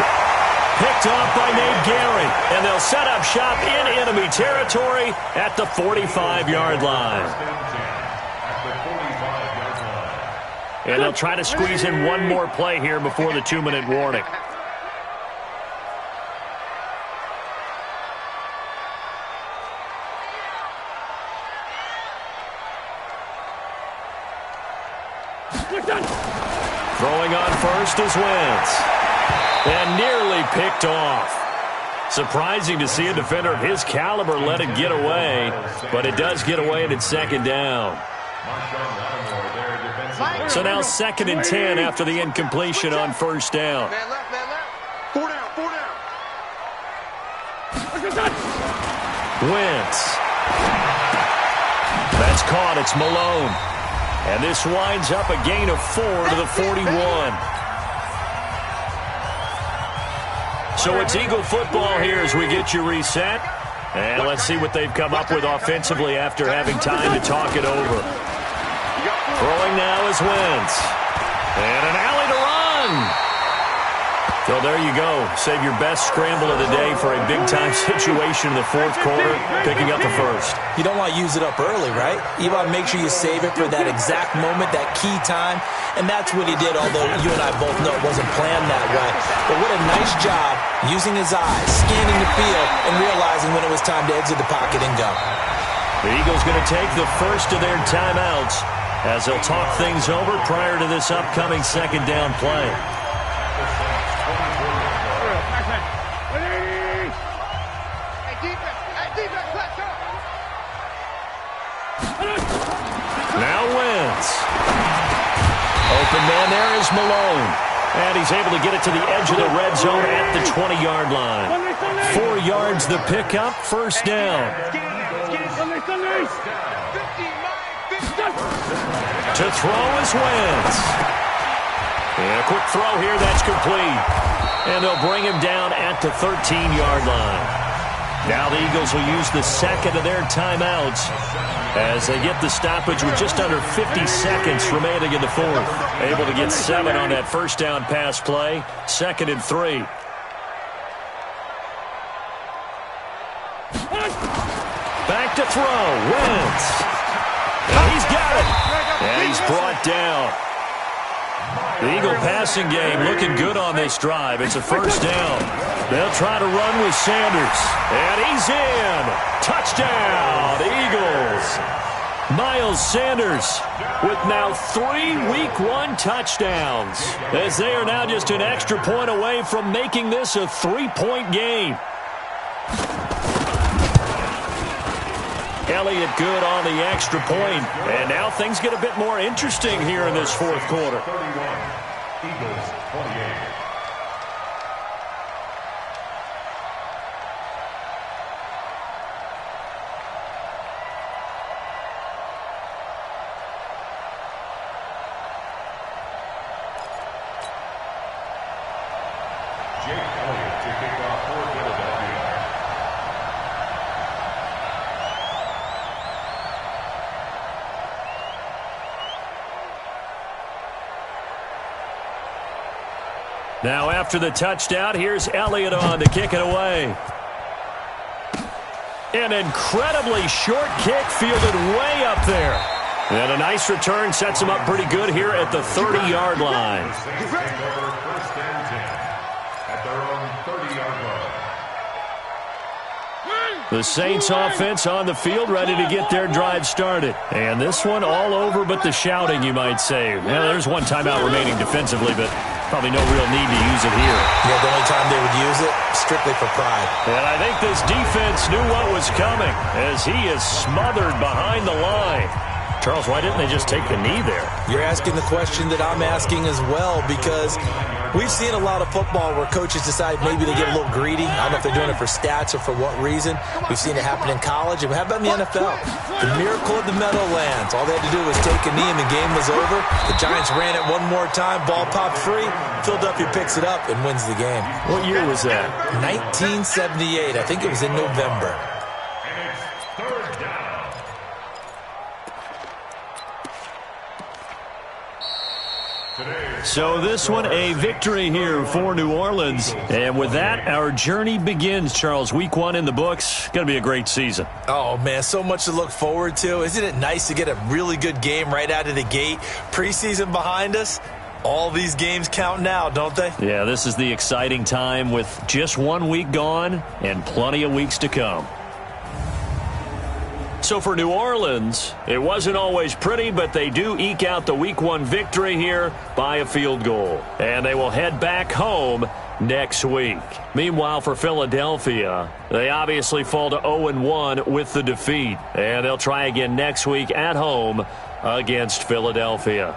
Picked off by Nate Gehring, and they'll set up shop in enemy territory at the 45-yard line. And they'll try to squeeze in one more play here before the 2-minute warning. Throwing on first is Wentz. And nearly picked off. Surprising to see a defender of his caliber let it get away, but it does get away and it's 2nd down. So now 2nd and 10 after the incompletion on 1st down. Man left, man left. 4 down, 4 down. Wentz. That's caught. It's Malone. And this winds up a gain of 4 to the 41. So it's Eagle football here as we get you reset. And let's see what they've come up with offensively after having time to talk it over. Throwing now is Wentz. And an alley to run. So there you go. Save your best scramble of the day for a big-time situation in the 4th quarter, picking up the 1st. You don't want to use it up early, right? You want to make sure you save it for that exact moment, that key time. And that's what he did, although you and I both know it wasn't planned that way. But what a nice job using his eyes, scanning the field, and realizing when it was time to exit the pocket and go. The Eagles going to take the first of their timeouts as they'll talk things over prior to this upcoming 2nd down play. Now Wentz. Open man there is Malone. And he's able to get it to the edge of the red zone at the 20-yard line. 4 yards the pickup, 1st down. To throw is Wentz. And a quick throw here, that's complete. And they'll bring him down at the 13-yard line. Now the Eagles will use the second of their timeouts as they get the stoppage with just under 50 seconds remaining in the fourth. Able to get 7 on that first down pass play. 2nd and 3. Back to throw. Wentz. And he's got it. And he's brought down. The Eagle passing game looking good on this drive. It's a first down. They'll try to run with Sanders. And he's in. Touchdown, Eagles. Miles Sanders with now 3 Week 1 touchdowns, as they are now just an extra point away from making this a 3-point game. Elliott good on the extra point. And now things get a bit more interesting here in this fourth quarter. 31, Eagles 28. Jake Elliott to kick off for Philadelphia. Now after the touchdown, here's Elliott on to kick it away. An incredibly short kick fielded way up there. And a nice return sets him up pretty good here at the 30-yard line. The Saints take over 1st and 10 at their own 30-yard line. The Saints offense on the field ready to get their drive started. And this one all over but the shouting, you might say. Well, there's one timeout remaining defensively, but probably no real need to use it here. Yeah, the only time they would use it, strictly for pride. And I think this defense knew what was coming as he is smothered behind the line. Charles, why didn't they just take the knee there? You're asking the question that I'm asking as well, because we've seen a lot of football where coaches decide maybe they get a little greedy. I don't know if they're doing it for stats or for what reason. We've seen it happen in college. And how about in the NFL? The miracle of the Meadowlands. All they had to do was take a knee and the game was over. The Giants ran it one more time. Ball popped free. Philadelphia picks it up and wins the game. What year was that? 1978. I think it was in November. And it's 3rd down. So this one, a victory here for New Orleans. And with that, our journey begins, Charles. Week 1 in the books. Going to be a great season. Oh, man, so much to look forward to. Isn't it nice to get a really good game right out of the gate? Preseason behind us. All these games count now, don't they? Yeah, this is the exciting time with just 1 week gone and plenty of weeks to come. So for New Orleans, it wasn't always pretty, but they do eke out the Week 1 victory here by a field goal. And they will head back home next week. Meanwhile, for Philadelphia, they obviously fall to 0-1 with the defeat. And they'll try again next week at home against Philadelphia.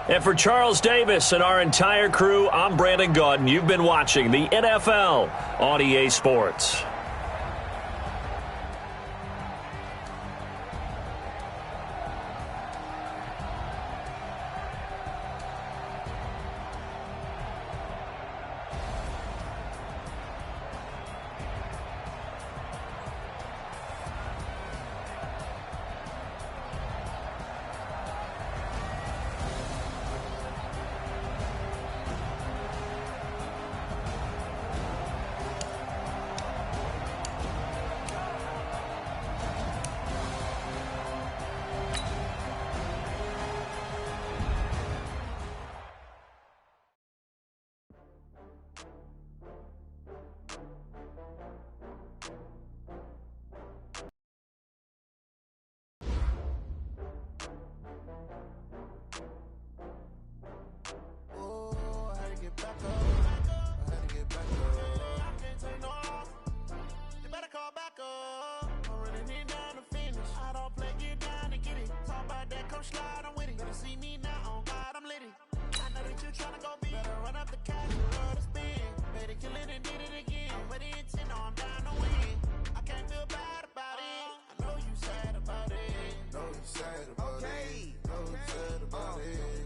And for Charles Davis and our entire crew, I'm Brandon Gaudin. You've been watching the NFL on EA Sports.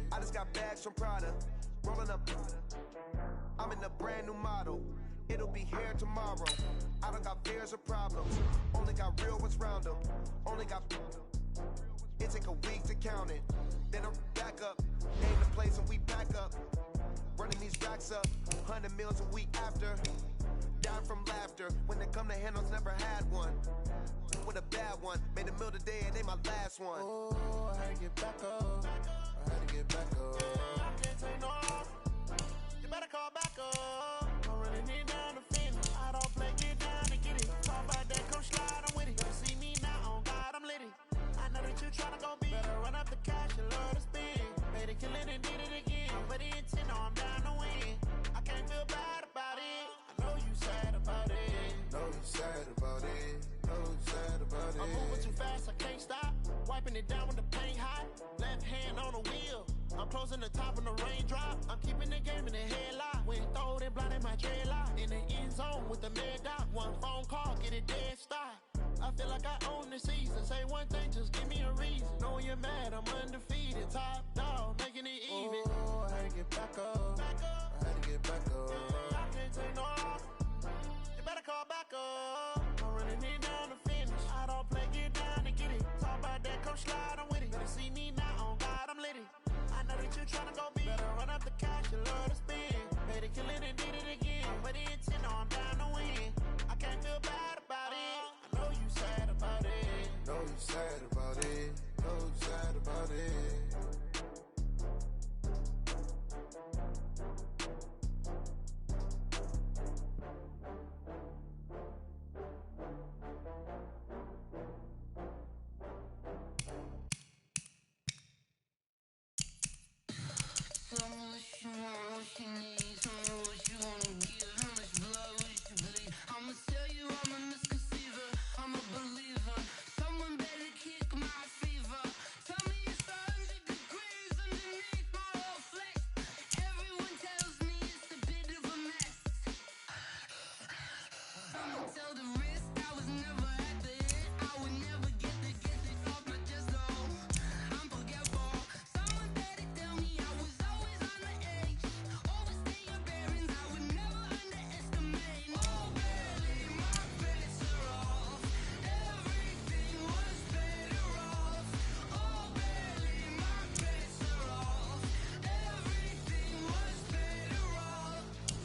I just got bags from Prada, rolling up. new model. It'll be here tomorrow. I don't got fears or problems. Only got real ones round them. Only got... It take a week to count it. Then I back up. Aim the place and we back up. Running these racks up. 100 meals a week after. Down from laughter. When they come to handles, never had one. With a bad one. Made a meal today and they my last one. Oh, I had to get back up. I had to get back up. I can't take no off. You better call back up. I'm running it down the finish. I don't play, get down and get it. Talk about that, come slide, I'm with it. You see me now, on God, I'm litty. I know that you tryna go big. Better run up the cash and love to spend. Made a killing and did it again. But the intent, no, I'm down to win. I can't feel bad about it. I know you sad about it. Know you sad about it. Know you sad about it. I'm moving too fast, I can't stop. Wiping it down when the paint hot. Left hand on the wheel. I'm closing the top when the raindrop. I'm keeping the game in the headlock. When throwed and blinded my dreadlock. In the end zone with the mad dot. One phone call, get it dead stop. I feel like I own the season. Say one thing, just give me a reason. Knowing you're mad, I'm undefeated. Top dog, making it even. Oh, I had to get back up. I had to get back up. I can't take no off. You better call back up. I'm running it down the finish. I don't play, get down and get it. Talk about that, come slide, I'm with it. Better see me now, on God, I'm litty. I know that you tryna go big. Better run up the cash, you love to spend. Made a killing and did it again. But the intent, no, I'm down to win. I can't feel bad about it. I know you sad about it. Know you sad about it. Know you sad about it. Tell me what you want, what you need. Tell me what you wanna give. How much blood would you bleed? I'ma tell you I'm a misconceiver. I'm a believer. Someone better kick my fever. Tell me it's 100 degrees underneath my whole flesh. Everyone tells me it's a bit of a mess. I'ma tell the risk I was never at the end. I would never get it off my chest though. I'm forgetful. Someone better tell me I was always on the edge. Overstay your bearings, I would never underestimate. Oh, barely, my bets are off. Everything was better off. Oh, barely, my bets are off. Everything was better off.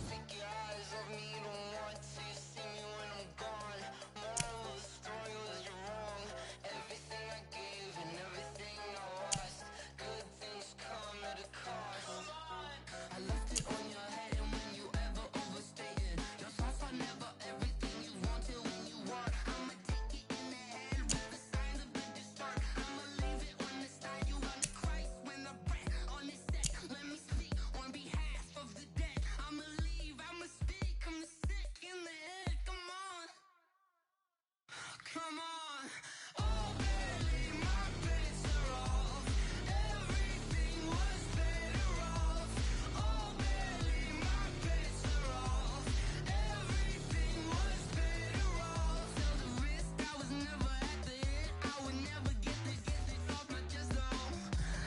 Take your eyes off me, don't want to see me when I'm gone. Moral of the story was you're wrong. Everything I gave and everything I lost. Good things come at a cost. I left it on your head, and when you ever overstated, your thoughts are never everything you wanted when you want. I'ma take it in the head with the signs of the distort. I'ma leave it on the side. You on the Christ when the breath on this set. Let me speak on behalf of the dead. I'ma leave, I'ma speak. I'm sick in the head. Come on, come on. Oh, barely, my bets are off. Everything was better off. Oh, barely, my bets are off. Everything was better off. Tell the risk I was never at the end. I would never get it off my chest though.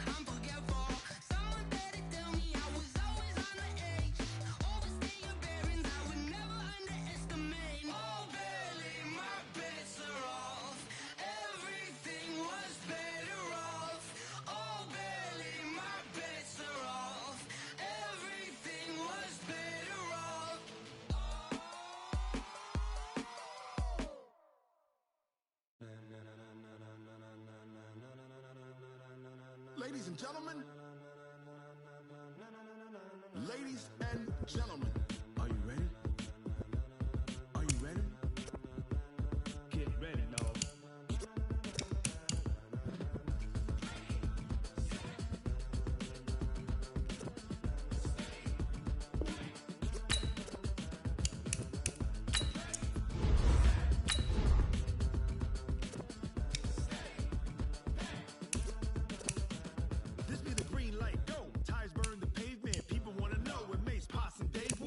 I'm forgetful. Someone better tell me I was always on the edge. Overstay your bearings, I would never underestimate. Oh, barely, my bets are off. Everything was better off. Oh, barely, my bets are off. Everything was better off. Ladies and gentlemen, ladies and gentlemen, are you ready? Are you ready? Get ready, dog. This be the green light, go. Tires burn the pavement. People wanna know where Mace, Poss, and Dave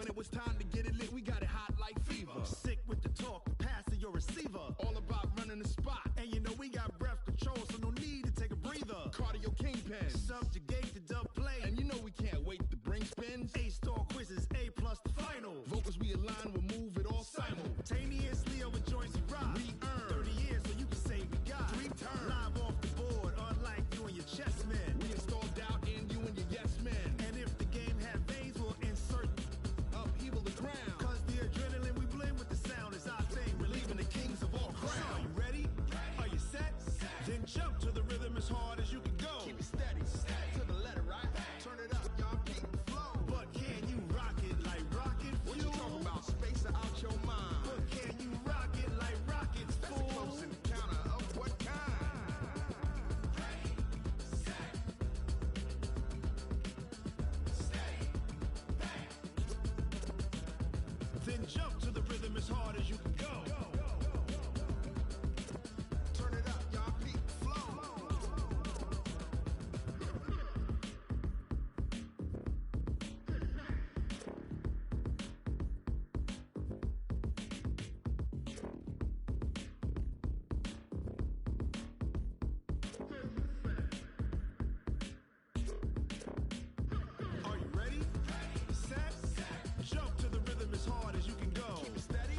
When it was time to get it lit, we got it hot like fever. Sick with the talk, pass to your receiver. All about running the spot. And you know we got breath control, so no need to take a breather. Cardio kingpin. Subjugate the dub play. And you know we can't wait to bring spins. A-star quizzes, A+ the final. Vocals we align, we'll move it all simultaneously over joints we rock. We earn 30 years, so you can say we got 3 turns. Live off the board, unlike you and your chess men. We install doubt in you and your yes men. And if the game had veins, we'll insert upheaval the ground. Cause the adrenaline we blend with the sound is our thing. Relieving the kings of all crowns. So are you ready? Are you set? Then jump to the rhythm as hard as you can go. Keep it steady, to the letter, right? Turn it up, y'all keep the flow. But can you rock it like rocket fuel? What you talking about? Space or out your mind? But can you rock it like rockets, That's fool? a close encounter of what kind? Ready, set, stay, bang. Then jump to the rhythm as hard as you can go. Turn it up, y'all keep the flow. Are you ready? Set, jump to the rhythm as hard as you can go. Keep it steady,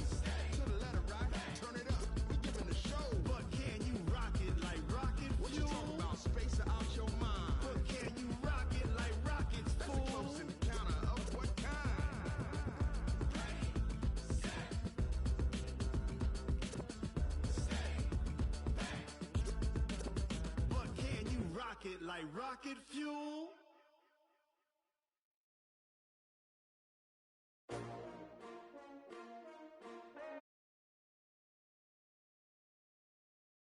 to the letter, right? Turn it up, we giving the show. But can you rock it like rocket What you fuel? talking about? Space or out your mind? But can you rock it like rockets, That's a fool? close encounter of what kind? But can you rock it like rocket fuel?